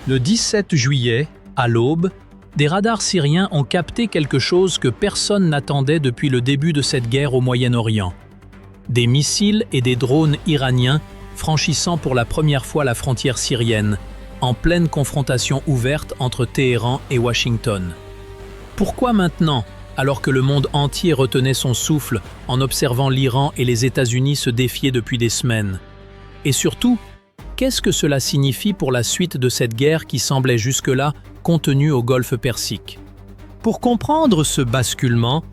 Le 17 juillet, à l'aube, des radars syriens ont capté quelque chose que personne n'attendait depuis le début de cette guerre au Moyen-Orient. Des missiles et des drones iraniens franchissant pour la première fois la frontière syrienne, en pleine confrontation ouverte entre Téhéran et Washington. Pourquoi maintenant, alors que le monde entier retenait son souffle en observant l'Iran et les États-Unis se défier depuis des semaines? Et surtout, qu'est-ce que cela signifie pour la suite de cette guerre qui semblait jusque-là contenue au Golfe Persique? Pour comprendre ce basculement,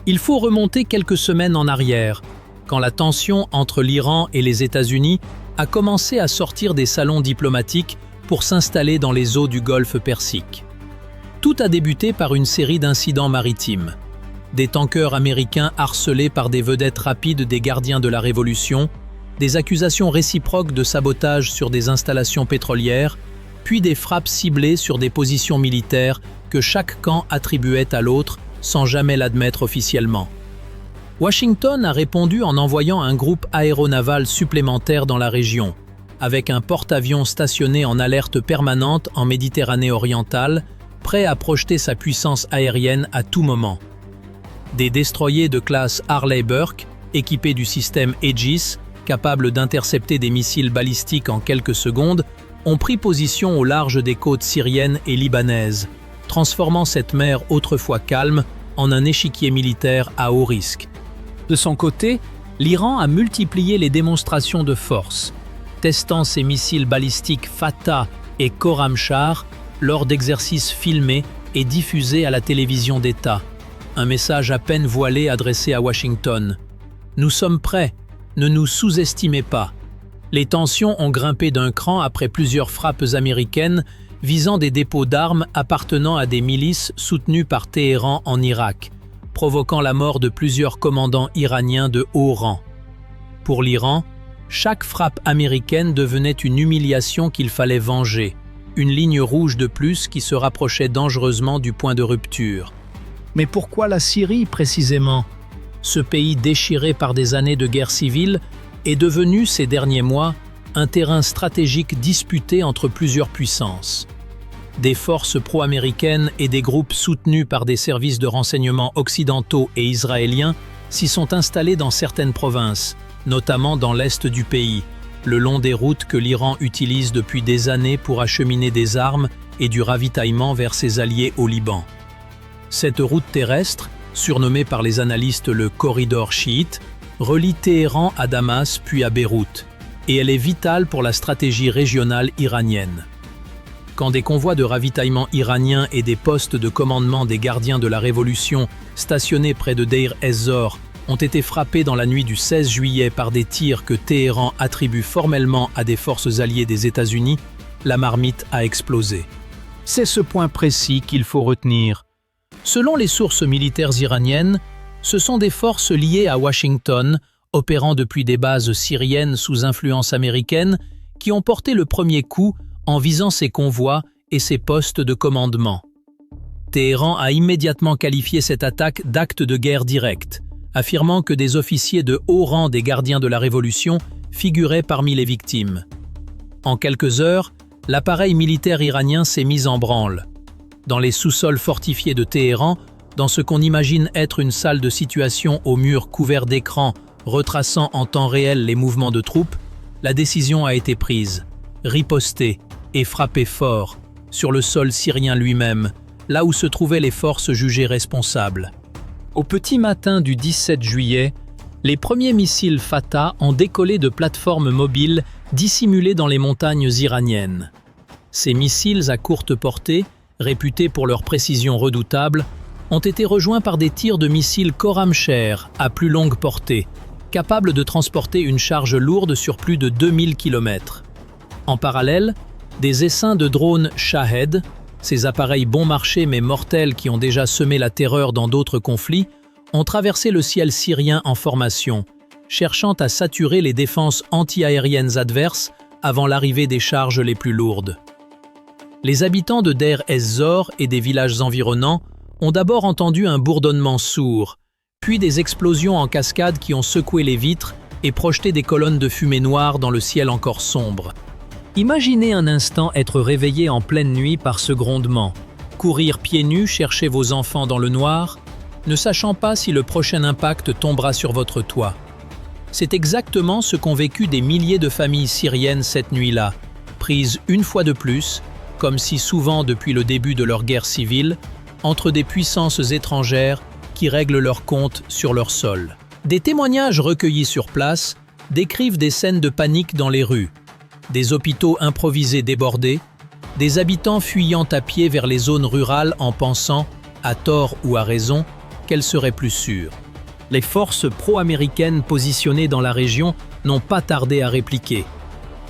il faut remonter quelques semaines en arrière, quand la tension entre l'Iran et les États-Unis a commencé à sortir des salons diplomatiques pour s'installer dans les eaux du Golfe Persique. Tout a débuté par une série d'incidents maritimes. Des tankers américains harcelés par des vedettes rapides des gardiens de la Révolution, des accusations réciproques de sabotage sur des installations pétrolières, puis des frappes ciblées sur des positions militaires que chaque camp attribuait à l'autre sans jamais l'admettre officiellement. Washington a répondu en envoyant un groupe aéronaval supplémentaire dans la région, avec un porte-avions stationné en alerte permanente en Méditerranée orientale, prêt à projeter sa puissance aérienne à tout moment. Des destroyers de classe Harley-Burke, équipés du système Aegis, capables d'intercepter des missiles balistiques en quelques secondes, ont pris position au large des côtes syriennes et libanaises, transformant cette mer autrefois calme en un échiquier militaire à haut risque. De son côté, l'Iran a multiplié les démonstrations de force, testant ses missiles balistiques Fatah et Khorramshahr lors d'exercices filmés et diffusés à la télévision d'État. Un message à peine voilé adressé à Washington. « Nous sommes prêts, ne nous sous-estimez pas ». Les tensions ont grimpé d'un cran après plusieurs frappes américaines visant des dépôts d'armes appartenant à des milices soutenues par Téhéran en Irak, provoquant la mort de plusieurs commandants iraniens de haut rang. Pour l'Iran, chaque frappe américaine devenait une humiliation qu'il fallait venger, une ligne rouge de plus qui se rapprochait dangereusement du point de rupture. Mais pourquoi la Syrie précisément? Ce pays déchiré par des années de guerre civile est devenu ces derniers mois un terrain stratégique disputé entre plusieurs puissances. Des forces pro-américaines et des groupes soutenus par des services de renseignement occidentaux et israéliens s'y sont installés dans certaines provinces, notamment dans l'est du pays, le long des routes que l'Iran utilise depuis des années pour acheminer des armes et du ravitaillement vers ses alliés au Liban. Cette route terrestre, surnommée par les analystes le corridor chiite, relie Téhéran à Damas puis à Beyrouth, et elle est vitale pour la stratégie régionale iranienne. Quand des convois de ravitaillement iraniens et des postes de commandement des gardiens de la Révolution stationnés près de Deir ez-Zor ont été frappés dans la nuit du 16 juillet par des tirs que Téhéran attribue formellement à des forces alliées des États-Unis, la marmite a explosé. C'est ce point précis qu'il faut retenir. Selon les sources militaires iraniennes, ce sont des forces liées à Washington, opérant depuis des bases syriennes sous influence américaine, qui ont porté le premier coup en visant ces convois et ces postes de commandement. Téhéran a immédiatement qualifié cette attaque d'acte de guerre direct, affirmant que des officiers de haut rang des gardiens de la Révolution figuraient parmi les victimes. En quelques heures, l'appareil militaire iranien s'est mis en branle. Dans les sous-sols fortifiés de Téhéran, dans ce qu'on imagine être une salle de situation aux murs couverts d'écrans retraçant en temps réel les mouvements de troupes, la décision a été prise, riposter et frapper fort sur le sol syrien lui-même, là où se trouvaient les forces jugées responsables. Au petit matin du 17 juillet, les premiers missiles Fatah ont décollé de plateformes mobiles dissimulées dans les montagnes iraniennes. Ces missiles à courte portée, réputés pour leur précision redoutable, ont été rejoints par des tirs de missiles Khorramshahr à plus longue portée, capables de transporter une charge lourde sur plus de 2000 km. En parallèle, des essaims de drones Shahed, ces appareils bon marché mais mortels qui ont déjà semé la terreur dans d'autres conflits, ont traversé le ciel syrien en formation, cherchant à saturer les défenses anti-aériennes adverses avant l'arrivée des charges les plus lourdes. Les habitants de Deir ez-Zor et des villages environnants ont d'abord entendu un bourdonnement sourd, puis des explosions en cascade qui ont secoué les vitres et projeté des colonnes de fumée noire dans le ciel encore sombre. Imaginez un instant être réveillé en pleine nuit par ce grondement, courir pieds nus chercher vos enfants dans le noir, ne sachant pas si le prochain impact tombera sur votre toit. C'est exactement ce qu'ont vécu des milliers de familles syriennes cette nuit-là, prises une fois de plus, comme si souvent depuis le début de leur guerre civile, entre des puissances étrangères qui règlent leurs comptes sur leur sol. Des témoignages recueillis sur place décrivent des scènes de panique dans les rues, des hôpitaux improvisés débordés, des habitants fuyant à pied vers les zones rurales en pensant, à tort ou à raison, qu'elles seraient plus sûres. Les forces pro-américaines positionnées dans la région n'ont pas tardé à répliquer.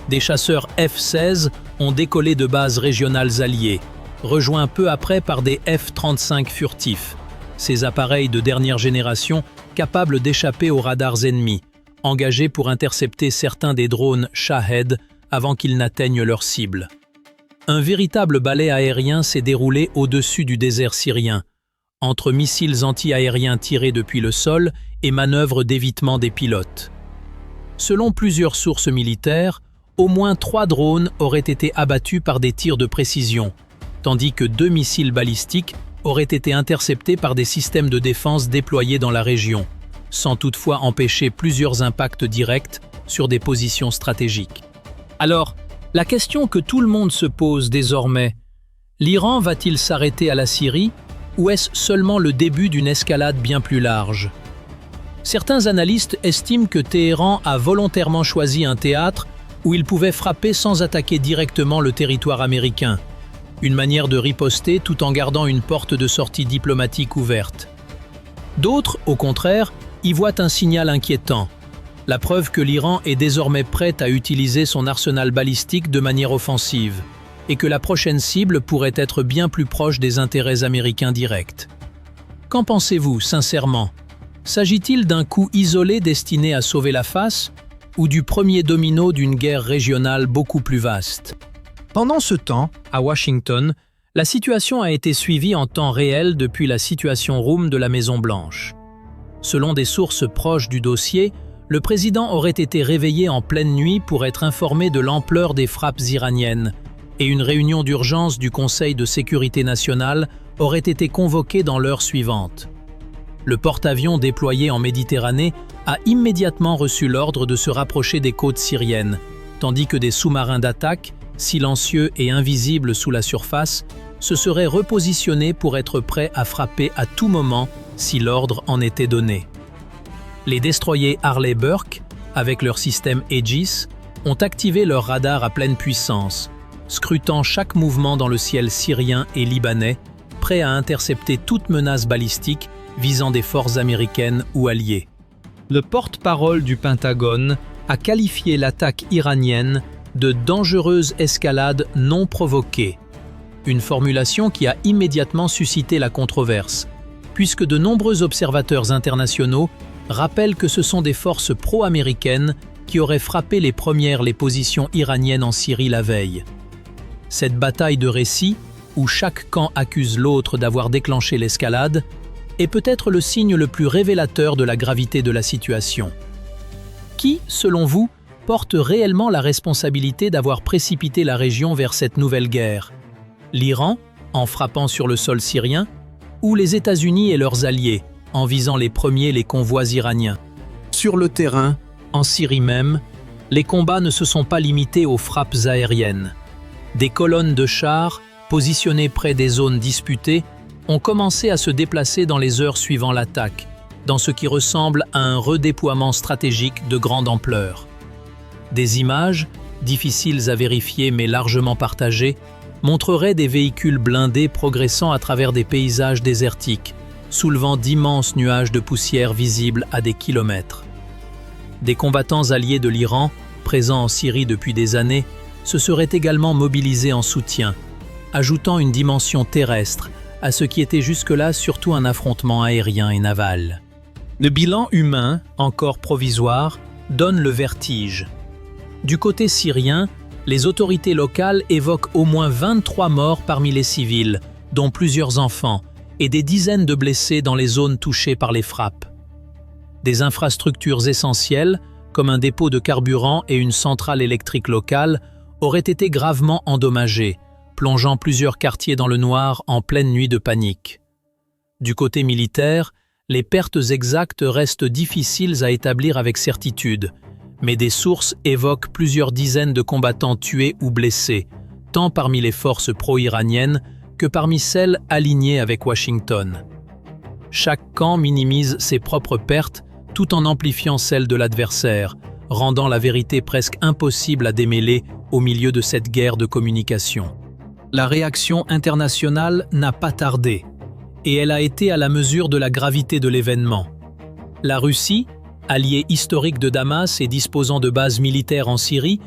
Des chasseurs F-16 ont décollé de bases régionales alliées, rejoints peu après par des F-35 furtifs, ces appareils de dernière génération capables d'échapper aux radars ennemis, engagés pour intercepter certains des drones Shahed avant qu'ils n'atteignent leur cible. Un véritable balai aérien s'est déroulé au-dessus du désert syrien, entre missiles anti-aériens tirés depuis le sol et manœuvres d'évitement des pilotes. Selon plusieurs sources militaires, au moins 3 drones auraient été abattus par des tirs de précision, tandis que 2 missiles balistiques auraient été interceptés par des systèmes de défense déployés dans la région, sans toutefois empêcher plusieurs impacts directs sur des positions stratégiques. Alors, la question que tout le monde se pose désormais, l'Iran va-t-il s'arrêter à la Syrie ou est-ce seulement le début d'une escalade bien plus large? Certains analystes estiment que Téhéran a volontairement choisi un théâtre où il pouvait frapper sans attaquer directement le territoire américain, une manière de riposter tout en gardant une porte de sortie diplomatique ouverte. D'autres, au contraire, y voient un signal inquiétant, la preuve que l'Iran est désormais prête à utiliser son arsenal balistique de manière offensive, et que la prochaine cible pourrait être bien plus proche des intérêts américains directs. Qu'en pensez-vous, sincèrement? S'agit-il d'un coup isolé destiné à sauver la face, ou du premier domino d'une guerre régionale beaucoup plus vaste? Pendant ce temps, à Washington, la situation a été suivie en temps réel depuis la situation room de la Maison-Blanche. Selon des sources proches du dossier, le président aurait été réveillé en pleine nuit pour être informé de l'ampleur des frappes iraniennes, et une réunion d'urgence du Conseil de sécurité nationale aurait été convoquée dans l'heure suivante. Le porte-avions déployé en Méditerranée a immédiatement reçu l'ordre de se rapprocher des côtes syriennes, tandis que des sous-marins d'attaque, silencieux et invisibles sous la surface, se seraient repositionnés pour être prêts à frapper à tout moment si l'ordre en était donné. Les destroyers Harley Burke, avec leur système Aegis, ont activé leur radar à pleine puissance, scrutant chaque mouvement dans le ciel syrien et libanais, prêts à intercepter toute menace balistique visant des forces américaines ou alliées. Le porte-parole du Pentagone a qualifié l'attaque iranienne de « dangereuse escalade non provoquée », une formulation qui a immédiatement suscité la controverse, puisque de nombreux observateurs internationaux rappellent que ce sont des forces pro-américaines qui auraient frappé les positions iraniennes en Syrie la veille. Cette bataille de récits, où chaque camp accuse l'autre d'avoir déclenché l'escalade, est peut-être le signe le plus révélateur de la gravité de la situation. Qui, selon vous, porte réellement la responsabilité d'avoir précipité la région vers cette nouvelle guerre? L'Iran, en frappant sur le sol syrien, ou les États-Unis et leurs alliés, en visant les convois iraniens? Sur le terrain, en Syrie même, les combats ne se sont pas limités aux frappes aériennes. Des colonnes de chars, positionnées près des zones disputées, ont commencé à se déplacer dans les heures suivant l'attaque, dans ce qui ressemble à un redéploiement stratégique de grande ampleur. Des images, difficiles à vérifier mais largement partagées, montreraient des véhicules blindés progressant à travers des paysages désertiques, soulevant d'immenses nuages de poussière visibles à des kilomètres. Des combattants alliés de l'Iran, présents en Syrie depuis des années, se seraient également mobilisés en soutien, ajoutant une dimension terrestre à ce qui était jusque-là surtout un affrontement aérien et naval. Le bilan humain, encore provisoire, donne le vertige. Du côté syrien, les autorités locales évoquent au moins 23 morts parmi les civils, dont plusieurs enfants, et des dizaines de blessés dans les zones touchées par les frappes. Des infrastructures essentielles, comme un dépôt de carburant et une centrale électrique locale, aurait été gravement endommagée, plongeant plusieurs quartiers dans le noir en pleine nuit de panique. Du côté militaire, les pertes exactes restent difficiles à établir avec certitude, mais des sources évoquent plusieurs dizaines de combattants tués ou blessés, tant parmi les forces pro-iraniennes que parmi celles alignées avec Washington. Chaque camp minimise ses propres pertes tout en amplifiant celles de l'adversaire, rendant la vérité presque impossible à démêler au milieu de cette guerre de communication. La réaction internationale n'a pas tardé, et elle a été à la mesure de la gravité de l'événement. La Russie, allié historique de Damas et disposant de bases militaires en Syrie,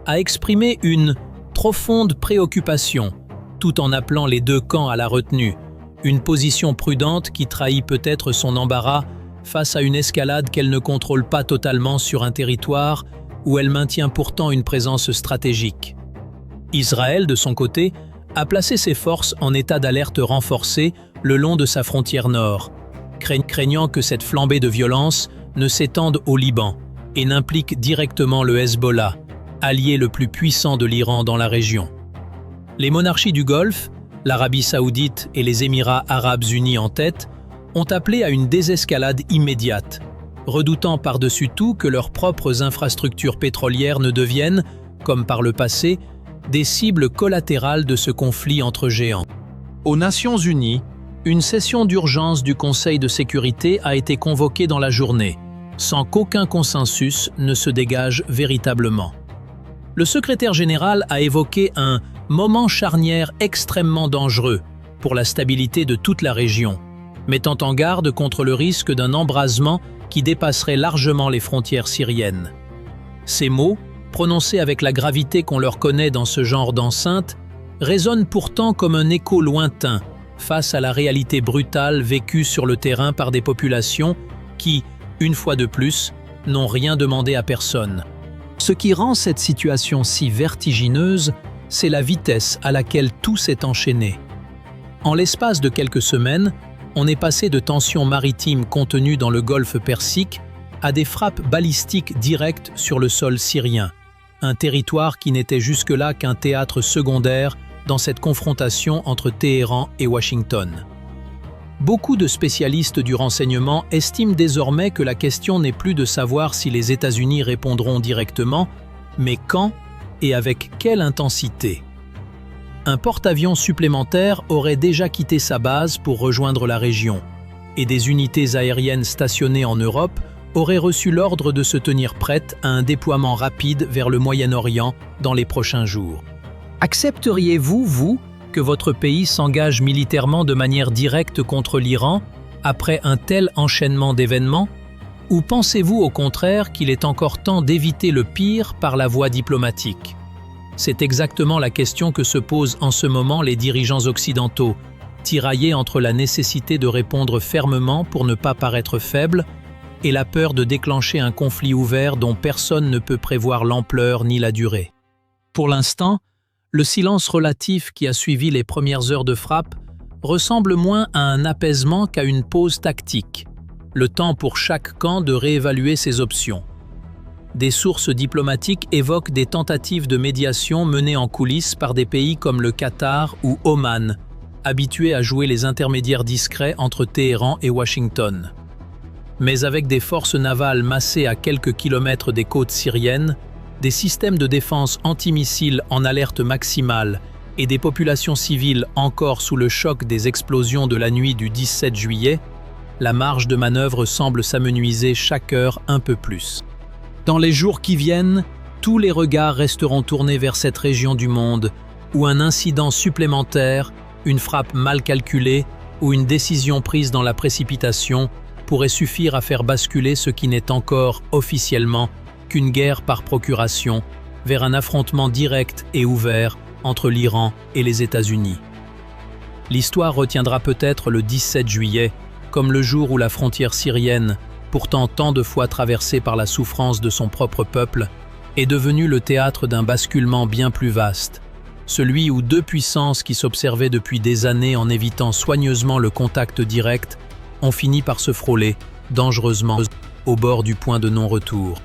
a exprimé une profonde préoccupation, tout en appelant les deux camps à la retenue, une position prudente qui trahit peut-être son embarras face à une escalade qu'elle ne contrôle pas totalement sur un territoire où elle maintient pourtant une présence stratégique. Israël, de son côté, a placé ses forces en état d'alerte renforcée le long de sa frontière nord, craignant que cette flambée de violence ne s'étende au Liban et n'implique directement le Hezbollah, allié le plus puissant de l'Iran dans la région. Les monarchies du Golfe, l'Arabie saoudite et les Émirats arabes unis en tête, ont appelé à une désescalade immédiate, redoutant par-dessus tout que leurs propres infrastructures pétrolières ne deviennent, comme par le passé, des cibles collatérales de ce conflit entre géants. Aux Nations Unies, une session d'urgence du Conseil de sécurité a été convoquée dans la journée, sans qu'aucun consensus ne se dégage véritablement. Le secrétaire général a évoqué un « moment charnière extrêmement dangereux » pour la stabilité de toute la région, mettant en garde contre le risque d'un embrasement qui dépasserait largement les frontières syriennes. Ces mots, prononcés avec la gravité qu'on leur connaît dans ce genre d'enceinte, résonnent pourtant comme un écho lointain face à la réalité brutale vécue sur le terrain par des populations qui, une fois de plus, n'ont rien demandé à personne. Ce qui rend cette situation si vertigineuse, c'est la vitesse à laquelle tout s'est enchaîné. En l'espace de quelques semaines, on est passé de tensions maritimes contenues dans le golfe Persique à des frappes balistiques directes sur le sol syrien, un territoire qui n'était jusque-là qu'un théâtre secondaire dans cette confrontation entre Téhéran et Washington. Beaucoup de spécialistes du renseignement estiment désormais que la question n'est plus de savoir si les États-Unis répondront directement, mais quand et avec quelle intensité. Un porte-avions supplémentaire aurait déjà quitté sa base pour rejoindre la région, et des unités aériennes stationnées en Europe auraient reçu l'ordre de se tenir prêtes à un déploiement rapide vers le Moyen-Orient dans les prochains jours. Accepteriez-vous, vous, que votre pays s'engage militairement de manière directe contre l'Iran après un tel enchaînement d'événements? Ou pensez-vous au contraire qu'il est encore temps d'éviter le pire par la voie diplomatique? C'est exactement la question que se posent en ce moment les dirigeants occidentaux, tiraillés entre la nécessité de répondre fermement pour ne pas paraître faibles et la peur de déclencher un conflit ouvert dont personne ne peut prévoir l'ampleur ni la durée. Pour l'instant, le silence relatif qui a suivi les premières heures de frappe ressemble moins à un apaisement qu'à une pause tactique, le temps pour chaque camp de réévaluer ses options. Des sources diplomatiques évoquent des tentatives de médiation menées en coulisses par des pays comme le Qatar ou Oman, habitués à jouer les intermédiaires discrets entre Téhéran et Washington. Mais avec des forces navales massées à quelques kilomètres des côtes syriennes, des systèmes de défense antimissiles en alerte maximale et des populations civiles encore sous le choc des explosions de la nuit du 17 juillet, la marge de manœuvre semble s'amenuiser chaque heure un peu plus. Dans les jours qui viennent, tous les regards resteront tournés vers cette région du monde où un incident supplémentaire, une frappe mal calculée ou une décision prise dans la précipitation pourrait suffire à faire basculer ce qui n'est encore officiellement qu'une guerre par procuration vers un affrontement direct et ouvert entre l'Iran et les États-Unis. L'histoire retiendra peut-être le 17 juillet comme le jour où la frontière syrienne, pourtant tant de fois traversée par la souffrance de son propre peuple, est devenue le théâtre d'un basculement bien plus vaste, celui où deux puissances qui s'observaient depuis des années en évitant soigneusement le contact direct ont fini par se frôler dangereusement au bord du point de non-retour.